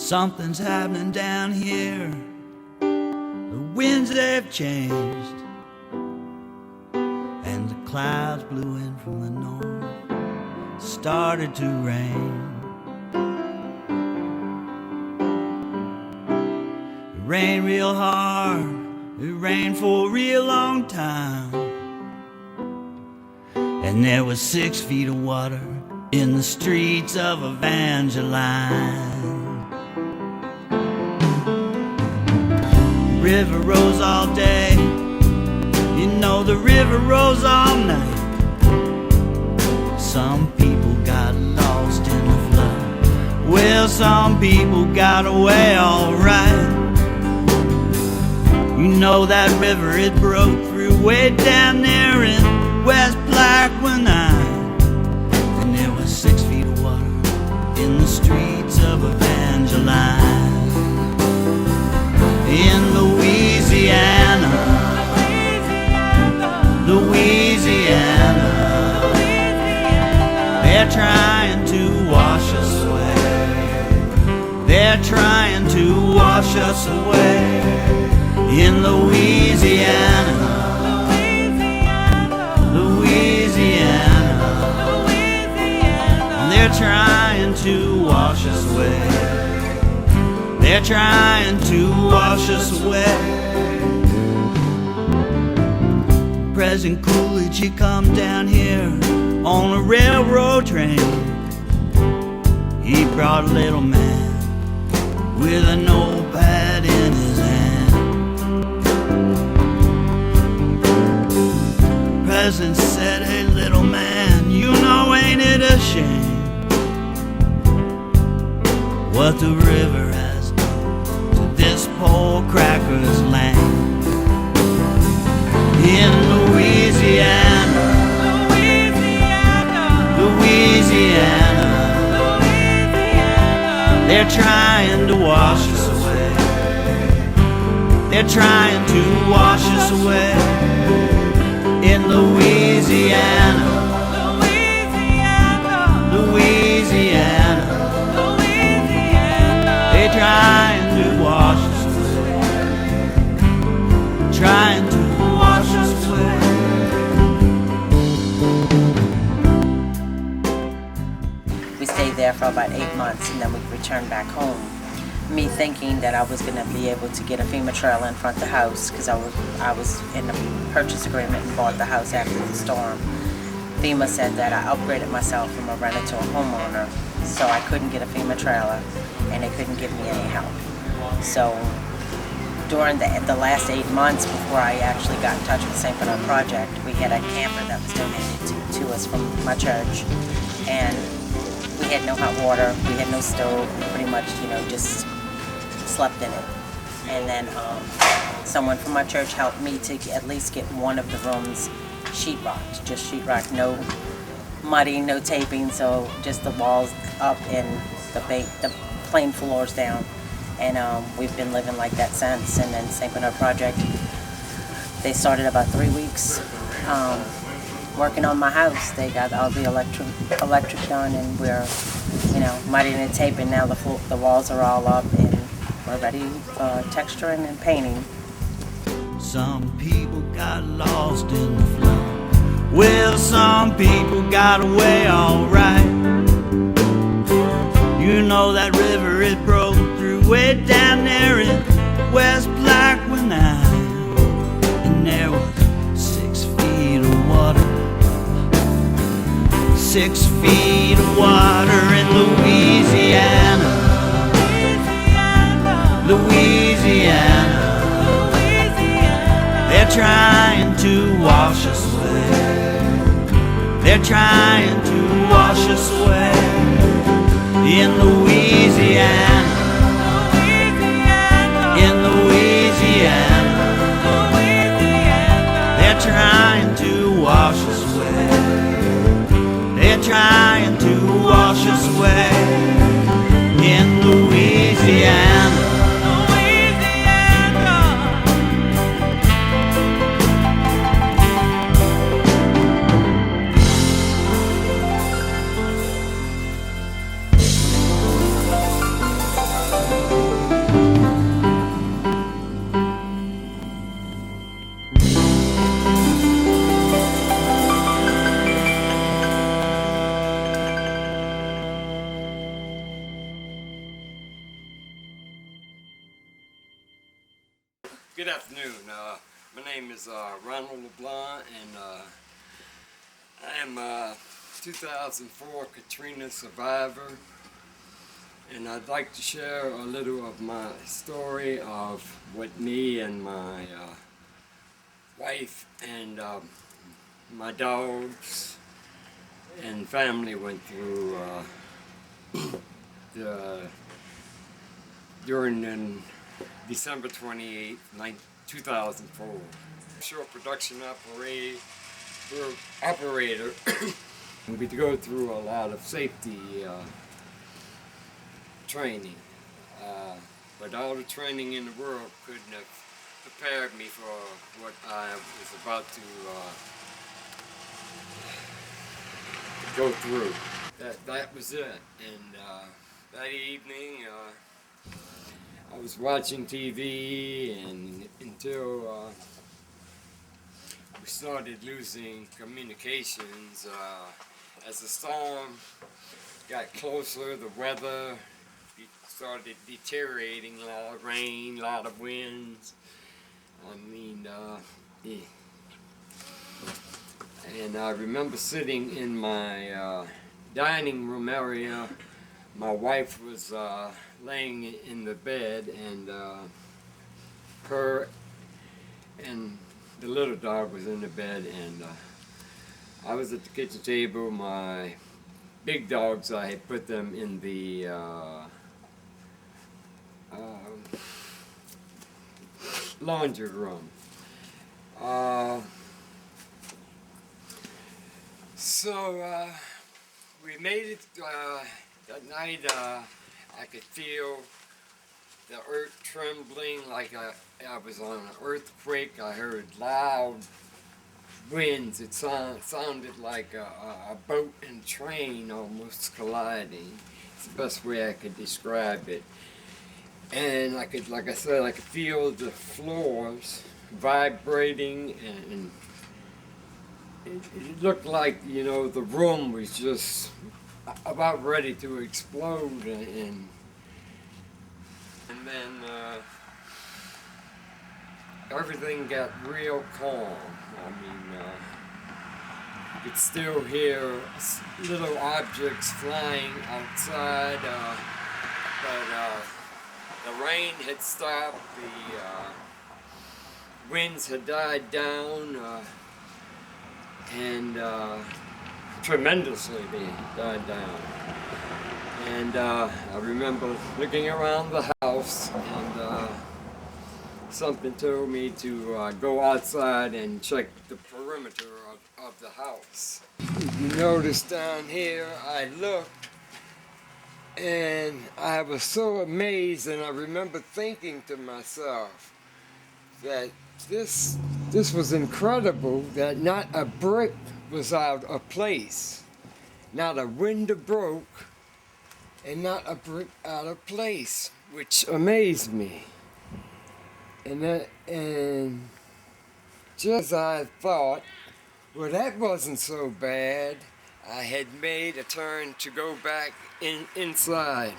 Something's happening down here. The winds, they've changed, and the clouds blew in from the north. Started to rain. It rained real hard. It rained for a real long time. And there was 6 feet of water in the streets of Evangeline. River rose all day, you know the river rose all night. Some people got lost in the flood, well, some people got away all right. You know that river, it broke through way down there in West Plaquemine. And there was 6 feet of water in the streets of Evangeline. In Louisiana, Louisiana, they're trying to wash us away. They're trying to wash us away. In Louisiana, Louisiana, they're trying to wash us away. They're trying to wash us away. President Coolidge, he come down here on a railroad train. He brought a little man with a notepad in his hand. President said, "Hey little man, you know, ain't it a shame what the river has done to this poor cracker's land?" In Louisiana, Louisiana, they're trying to wash us away. They're trying to wash us away. In Louisiana, Louisiana, they're trying to wash us away. Trying to wash us away. We stayed there for about 8 months, and then we returned back home. Me thinking that I was going to be able to get a FEMA trailer in front of the house, because I was in a purchase agreement and bought the house after the storm. FEMA said that I upgraded myself from a renter to a homeowner, so I couldn't get a FEMA trailer, and they couldn't give me any help. So during the last 8 months before I actually got in touch with the St. Bernard Project, we had a camper that was donated to us from my church, and we had no hot water, we had no stove, we pretty much, just slept in it. And then someone from my church helped me to at least get one of the rooms sheetrocked, just sheetrocked, no mudding, no taping, so just the walls up and the plain floors down. And we've been living like that since. And then St. Bernard Project, they started about 3 weeks working on my house. They got all the electric done, and we're, mudding and taping now. The walls are all up, and we're ready for texturing and painting. Some people got lost in the flood. Well, some people got away all right. You know that river, it broke through way down there in West Plaquemine. And there was 6 feet of water, 6 feet of water in Louisiana, Louisiana. They're trying to wash us away. They're trying to wash us away. In Louisiana, in Louisiana, they're trying to wash us away. They're trying to wash us away. In Louisiana, is Ronald LeBlanc, and I am a 2004 Katrina survivor. And I'd like to share a little of my story of what me and my wife and my dogs and family went through during December 28th, 2004. Short production operator. We go through a lot of safety training, but all the training in the world couldn't have prepared me for what I was about to go through. That was it. And that evening, I was watching TV and until we started losing communications. As the storm got closer, the weather started deteriorating. A lot of rain, a lot of winds. I mean, yeah. And I remember sitting in my dining room area. My wife was laying in the bed, and her and the little dog was in the bed, and I was at the kitchen table. My big dogs, I had put them in the laundry room. So we made it that night. I could feel the earth trembling like I was on an earthquake. I heard loud winds. It sounded like a boat and train almost colliding. It's the best way I could describe it. And I could, like I said, I could feel the floors vibrating, and it looked like, you know, the room was just about ready to explode. And then everything got real calm. I mean, you could still hear little objects flying outside, but the rain had stopped, the winds had died down, and tremendously they died down. And I remember looking around the house, and something told me to go outside and check the perimeter of the house. If you notice down here, I looked, and I was so amazed, and I remember thinking to myself that this was incredible, that not a brick was out of place, not a window broke, and not a brick out of place, which amazed me. And just as I thought, well, that wasn't so bad, I had made a turn to go back inside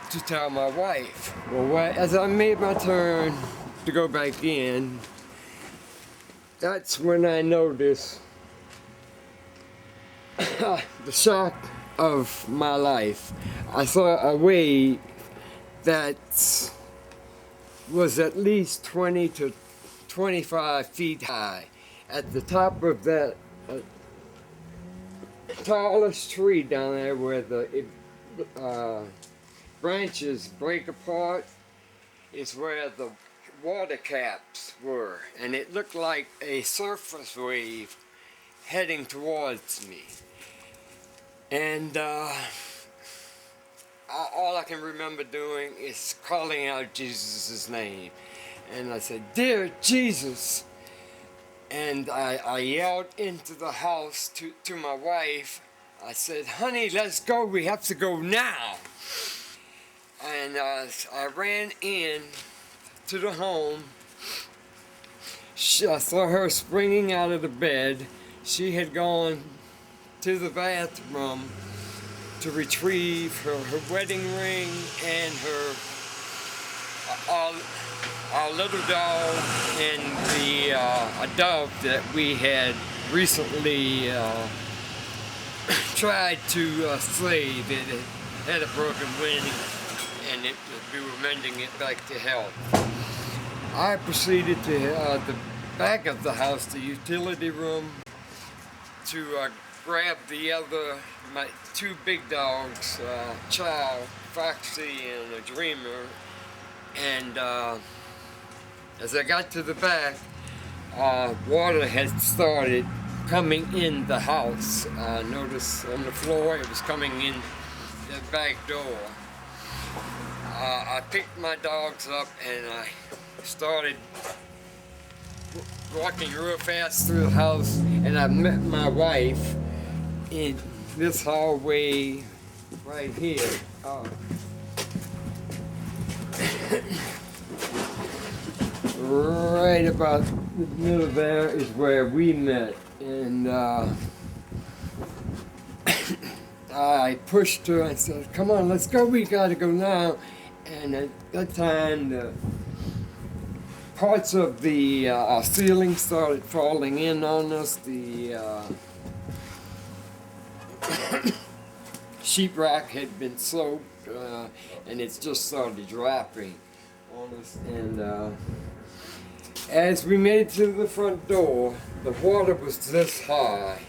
to tell my wife. Well, as I made my turn to go back in, that's when I noticed the shock of my life. I saw a wave that was at least 20 to 25 feet high. At the top of that tallest tree down there where the branches break apart is where the water caps were, and it looked like a surface wave heading towards me. And all I can remember doing is calling out Jesus' name. And I said, "Dear Jesus." And I yelled into the house to my wife. I said, "Honey, let's go. We have to go now." And I ran in to the home. I saw her springing out of the bed. She had gone to the bathroom to retrieve her wedding ring and her our little dog and a dog that we had recently tried to save. It had a broken wing, and we were mending it back to health. I proceeded to the back of the house, the utility room, to grab my two big dogs, Chow, Foxy, and a Dreamer. And as I got to the back, water had started coming in the house. Notice on the floor it was coming in the back door. I picked my dogs up and I started walking real fast through the house, and I met my wife in this hallway right here. Right about the middle there is where we met, and I pushed her and said, "Come on, let's go, we gotta go now." And at that time, the parts of the ceiling started falling in on us. The sheetrock had been soaked, and it just started dropping on us. And as we made it to the front door, the water was this high.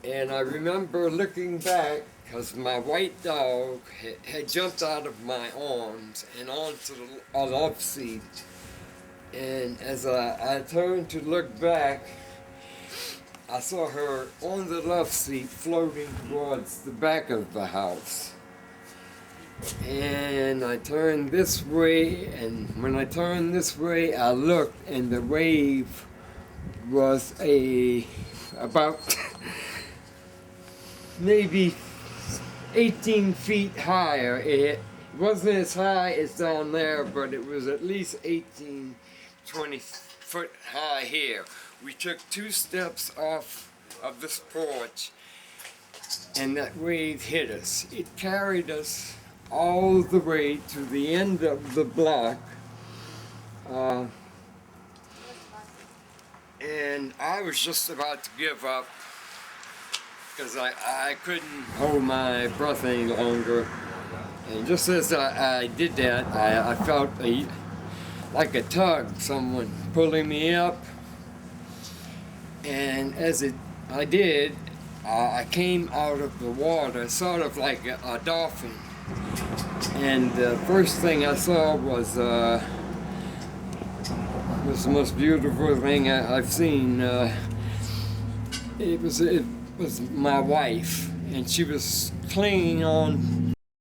And I remember looking back, because my white dog had jumped out of my arms and onto the love seat. And as I turned to look back, I saw her on the love seat floating towards the back of the house. And I turned this way, and when I turned this way, I looked, and the wave was about maybe 18 feet higher. It wasn't as high as down there, but it was at least 18, 20 foot high here. We took 2 steps off of this porch, and that wave hit us. It carried us all the way to the end of the block. And I was just about to give up, because I couldn't hold my breath any longer. And just as I did that, I felt like a tug, someone pulling me up. And as I did, I came out of the water, sort of like a dolphin. And the first thing I saw was the most beautiful thing I've seen. It was my wife, and she was clinging on